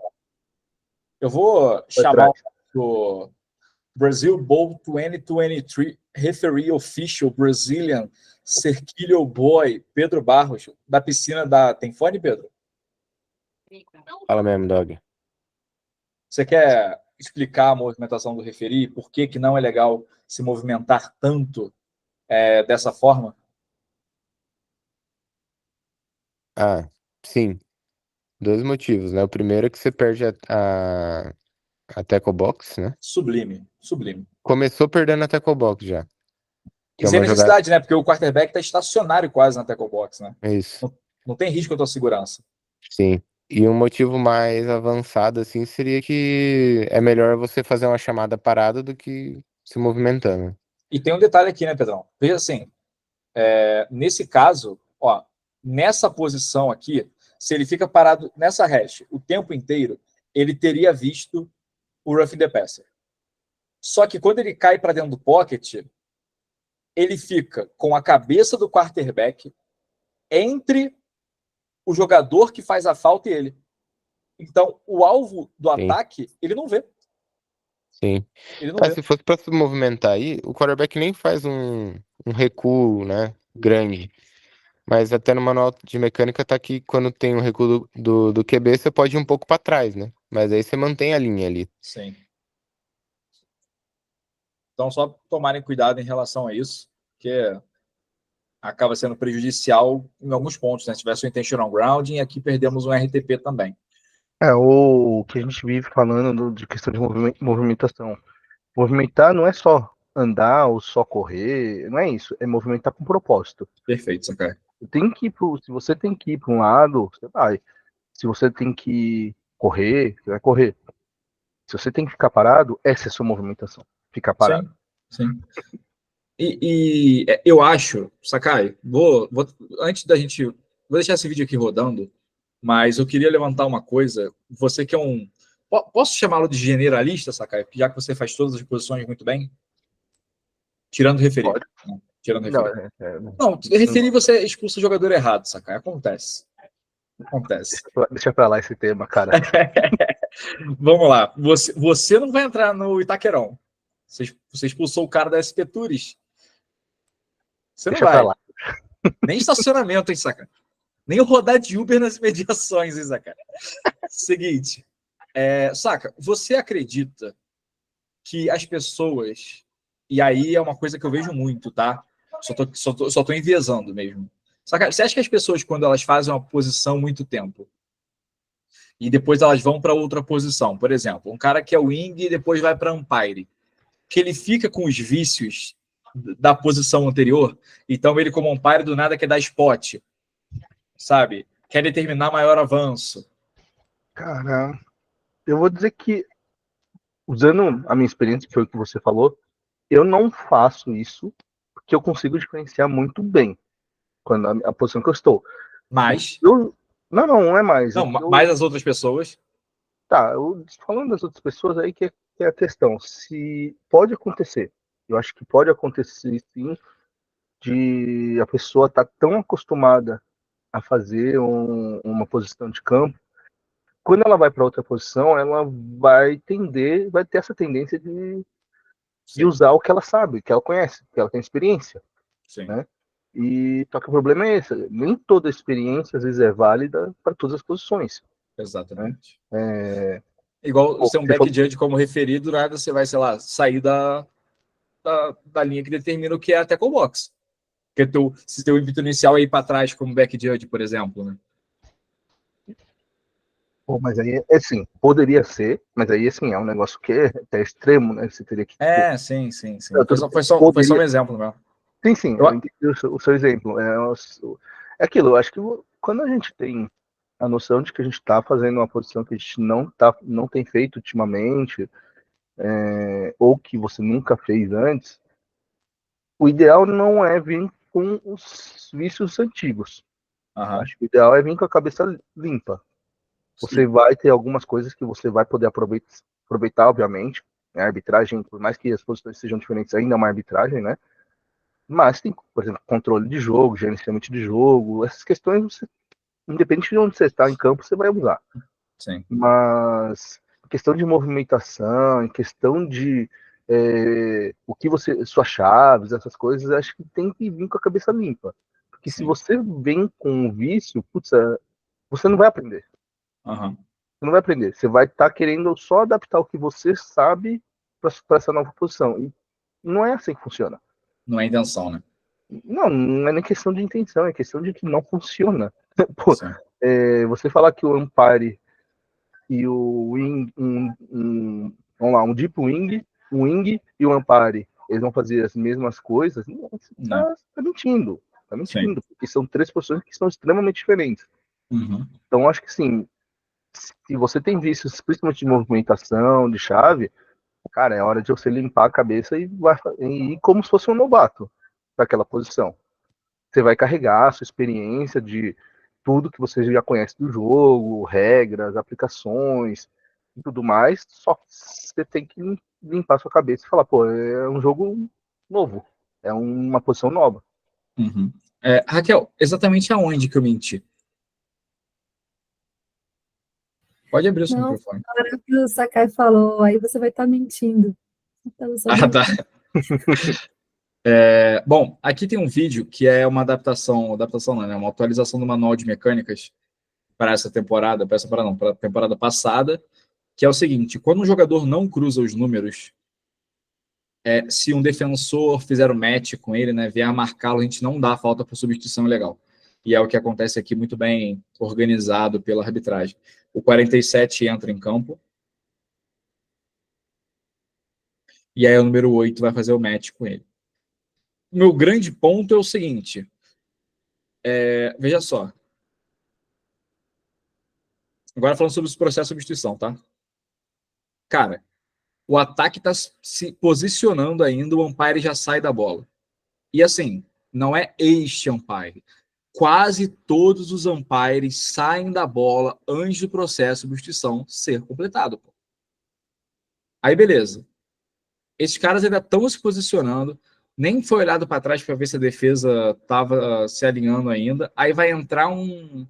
Eu vou pra chamar trás? o Brazil Bowl 2023 Referee Official Brazilian Serquilho Boy, Pedro Barros, da piscina da... Tem fone, Pedro? Fala mesmo, Dog. Você quer explicar a movimentação do referee? Por que não é legal se movimentar tanto dessa forma? Ah, sim. Dois motivos, né? O primeiro é que você perde a tackle box, né? Sublime, sublime. Começou perdendo a tackle box já. Que E é sem uma jogada. necessidade, né? Porque o quarterback está estacionário quase na tackle box, né? É isso. Não tem risco à tua segurança. Sim. E um motivo mais avançado, assim, seria que é melhor você fazer uma chamada parada do que se movimentando. E tem um detalhe aqui, né, Pedrão? Veja assim, nesse caso, ó, nessa posição aqui, se ele fica parado nessa hash o tempo inteiro, ele teria visto o roughing the passer. Só que quando ele cai para dentro do pocket, ele fica com a cabeça do quarterback entre o jogador que faz a falta e ele. Então, o alvo do Sim. ataque, ele não vê. Sim. Ele não vê. Se fosse para se movimentar aí, o quarterback nem faz um recuo, né, grande. Mas até no manual de mecânica tá que quando tem um recuo do QB, você pode ir um pouco para trás, né? Mas aí você mantém a linha ali. Sim. Então, só tomarem cuidado em relação a isso, porque acaba sendo prejudicial em alguns pontos, né? Se tivesse um intentional grounding, e aqui perdemos um RTP também. O que a gente vive falando de questão de movimentação. Movimentar não é só andar ou só correr, não é isso. É movimentar com propósito. Perfeito, Sakai. Se você tem que ir para um lado, você vai. Se você tem que correr, você vai correr. Se você tem que ficar parado, essa é a sua movimentação. Ficar parado. Sim. E eu acho, Sakai, antes da gente... Vou deixar esse vídeo aqui rodando, mas eu queria levantar uma coisa. Você que é um... Posso chamá-lo de generalista, Sakai? Já que você faz todas as posições muito bem? Tirando referir. Pode. Né? Tirando Não, referir. Não, referir você expulsa o jogador errado, Sakai. Acontece. Deixa pra lá esse tema, cara. Vamos lá. Você não vai entrar no Itaquerão. Você expulsou o cara da SP Tours. Você Deixa não pra vai. lá. Nem estacionamento, hein, Saca? Nem rodar de Uber nas imediações, hein, Saca? Seguinte. Saca, você acredita que as pessoas... E aí é uma coisa que eu vejo muito, tá? Só tô enviesando mesmo. Saca, você acha que as pessoas, quando elas fazem uma posição muito tempo, e depois elas vão para outra posição, por exemplo, um cara que é wing e depois vai para umpire, que ele fica com os vícios da posição anterior, então ele como umpire do nada quer dar spot, sabe? Quer determinar maior avanço. Cara, eu vou dizer que, usando a minha experiência, que foi o que você falou, eu não faço isso porque eu consigo diferenciar muito bem quando a posição que eu estou. Mas... Não é mais. Não, mais as outras pessoas. Tá, falando das outras pessoas aí que é a questão. Se pode acontecer, eu acho que pode acontecer sim, de a pessoa estar tão acostumada a fazer uma posição de campo, quando ela vai para outra posição, ela vai ter essa tendência de usar o que ela sabe, que ela conhece, que ela tem experiência. Sim. Né? E só que o problema é esse, nem toda experiência às vezes é válida para todas as posições. Exatamente. Né? Igual ser um back judge como referido, nada você vai, sei lá, sair da linha que determina o que é a tackle box. Porque se teu ímpeto inicial é ir para trás como back judge, por exemplo, né? Pô, mas aí, assim, poderia ser, mas aí, assim, é um negócio que é até extremo, né? Você teria que... Sim. Foi só um exemplo mesmo. Sim, eu entendi o seu exemplo. É aquilo, eu acho que quando a gente tem a noção de que a gente está fazendo uma posição que a gente não tem feito ultimamente, ou que você nunca fez antes, o ideal não é vir com os vícios antigos. Aham. Acho que o ideal é vir com a cabeça limpa. Você vai ter algumas coisas que você vai poder aproveitar, obviamente. A arbitragem, por mais que as posições sejam diferentes, ainda é uma arbitragem, né? Mas tem, por exemplo, controle de jogo, gerenciamento de jogo, essas questões, você, independente de onde você está em campo, você vai usar. Sim. Mas em questão de movimentação, em questão de o que você, suas chaves, essas coisas, acho que tem que vir com a cabeça limpa. Porque se Sim. você vem com um vício, putz, você não vai aprender. Aham. Você não vai aprender. Você vai estar querendo só adaptar o que você sabe para essa nova posição. E não é assim que funciona. Não é intenção, né? Não é nem questão de intenção, é questão de que não funciona. Pô, Sim. você falar que o Umpire e o wing, vamos lá, um deep wing, um wing e o Umpire, eles vão fazer as mesmas coisas, não, você Não. tá mentindo. Tá Sim. mentindo, porque são três posições que são extremamente diferentes. Uhum. Então, acho que sim, se você tem vícios, principalmente de movimentação, de chave, cara, é hora de você limpar a cabeça e ir como se fosse um novato daquela posição. Você vai carregar a sua experiência de tudo que você já conhece do jogo, regras, aplicações e tudo mais, só que você tem que limpar a sua cabeça e falar, pô, é um jogo novo, é uma posição nova. Uhum. Raquel, exatamente aonde que eu menti? Pode abrir o seu Não, microfone. na hora que o Sakai falou, aí você vai estar mentindo. Então, só Ah, tá. brincando. Bom, aqui tem um vídeo que é uma adaptação não, né? Uma atualização do manual de mecânicas para essa temporada, para a temporada passada, que é o seguinte: quando um jogador não cruza os números, se um defensor fizer o match com ele, né, vier a marcá-lo, a gente não dá a falta por substituição ilegal. E é o que acontece aqui, muito bem organizado pela arbitragem. O 47 entra em campo, e aí o número 8 vai fazer o match com ele. O meu grande ponto é o seguinte: veja só. Agora falando sobre os processos de substituição, tá? Cara, o ataque tá se posicionando ainda, o umpire já sai da bola. E assim, não é este umpire. Quase todos os umpires saem da bola antes do processo de substituição ser completado. Pô. Aí, beleza. Esses caras ainda estão se posicionando, nem foi olhado para trás para ver se a defesa estava se alinhando ainda. Aí vai entrar um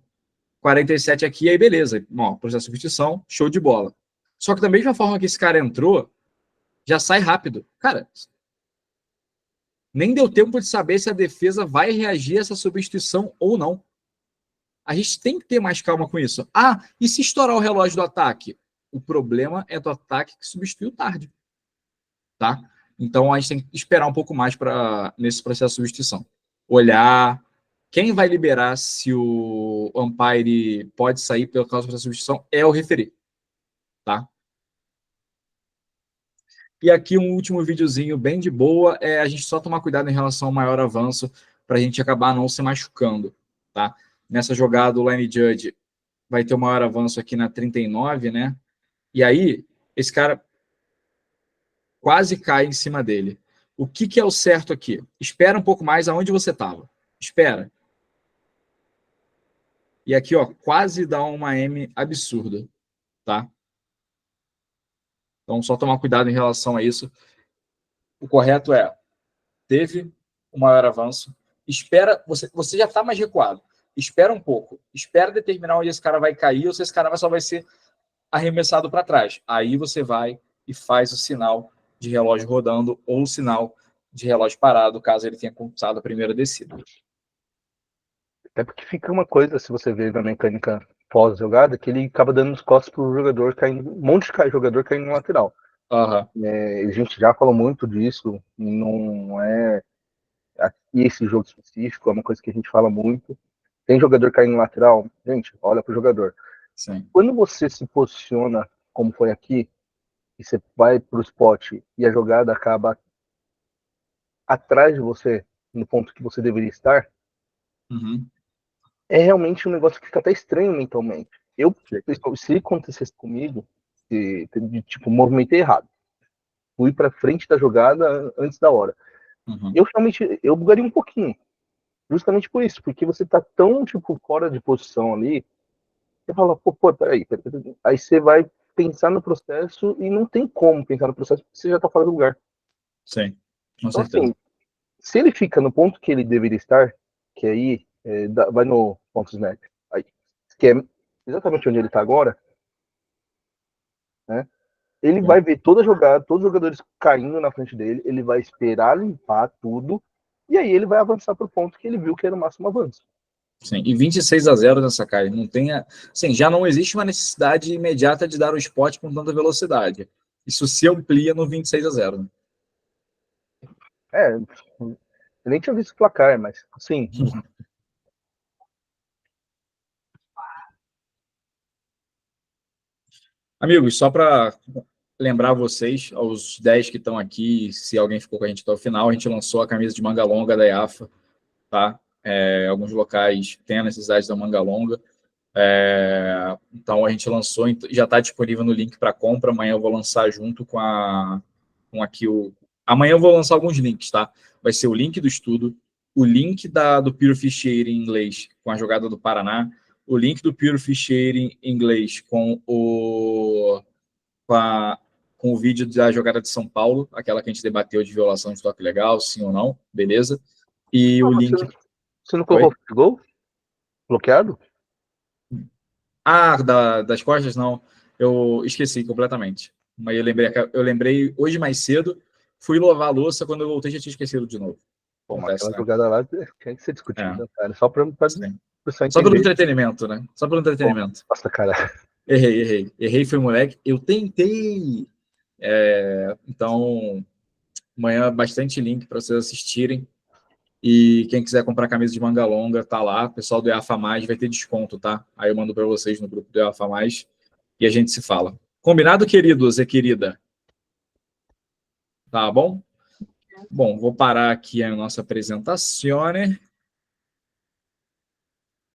47 aqui, aí beleza. Bom, processo de substituição, show de bola. Só que da mesma forma que esse cara entrou, já sai rápido. Cara, nem deu tempo de saber se a defesa vai reagir a essa substituição ou não. A gente tem que ter mais calma com isso. Ah, e se estourar o relógio do ataque? O problema é do ataque que substituiu tarde. Tá? Então a gente tem que esperar um pouco mais nesse processo de substituição. Olhar quem vai liberar se o umpire pode sair pela causa da substituição é o referee. Tá? E aqui um último videozinho bem de boa, a gente só tomar cuidado em relação ao maior avanço para a gente acabar não se machucando, tá? Nessa jogada, o line judge vai ter o maior avanço aqui na 39, né? E aí, esse cara quase cai em cima dele. O que é o certo aqui? Espera um pouco mais aonde você estava. Espera. E aqui, ó, quase dá uma M absurda, tá? Então, só tomar cuidado em relação a isso. O correto teve o maior avanço, espera, você já está mais recuado, espera um pouco, espera determinar onde esse cara vai cair ou se esse cara só vai ser arremessado para trás. Aí você vai e faz o sinal de relógio rodando ou o sinal de relógio parado, caso ele tenha começado a primeira descida. Até porque fica uma coisa, se você ver na mecânica pós-jogada, que ele acaba dando os costas pro jogador caindo, um monte de jogador caindo no lateral. Uhum. A gente já falou muito disso, não é aqui esse jogo específico, é uma coisa que a gente fala muito. Tem jogador caindo no lateral, gente, olha pro jogador. Sim. Quando você se posiciona, como foi aqui, e você vai pro spot e a jogada acaba atrás de você, no ponto que você deveria estar, Uhum. é realmente um negócio que fica até estranho mentalmente. Se acontecesse comigo, tipo, movimentei errado, fui para frente da jogada antes da hora, eu bugaria um pouquinho, justamente por isso, porque você tá tão, tipo, fora de posição ali, você fala, pô, peraí. Aí você vai pensar no processo e não tem como pensar no processo porque você já tá fora do lugar. Sim, com Então, certeza. assim, se ele fica no ponto que ele deveria estar, que aí vai no ponto snap, aí, que é exatamente onde ele está agora, né? Ele vai ver toda a jogada, todos os jogadores caindo na frente dele, ele vai esperar limpar tudo, e aí ele vai avançar para o ponto que ele viu que era o máximo avanço. Sim, e 26-0 nessa cara. Não tem assim, já não existe uma necessidade imediata de dar o spot com tanta velocidade. Isso se amplia no 26-0. Eu nem tinha visto o placar, mas assim. Amigos, só para lembrar vocês, aos 10 que estão aqui, se alguém ficou com a gente até o final, a gente lançou a camisa de manga longa da IAFA, tá? Alguns locais têm a necessidade da manga longa. Então a gente lançou, já está disponível no link para compra. Amanhã eu vou lançar junto com aqui o. Amanhã eu vou lançar alguns links, tá? Vai ser o link do estudo, o link do Pure Ficheiro em inglês com a jogada do Paraná, o link do Pure Ficheiro em inglês com o vídeo da jogada de São Paulo, aquela que a gente debateu de violação de toque legal, sim ou não, beleza? E o link. Você não colocou o gol? Bloqueado? Das costas, não. Eu esqueci completamente. Mas eu lembrei hoje mais cedo, fui lavar a louça, quando eu voltei já tinha esquecido de novo. Pô, mas aquela jogada lá tinha que ser discutida, cara. Só pelo entretenimento, né? Só pelo entretenimento. Pô, nossa, cara. Errei, foi moleque. Eu tentei. Então, amanhã bastante link para vocês assistirem. E quem quiser comprar camisa de manga longa, tá lá. O pessoal do EAFA+, vai ter desconto, tá? Aí eu mando para vocês no grupo do EAFA+, e a gente se fala. Combinado, queridos e querida? Tá bom? Bom, vou parar aqui a nossa apresentação.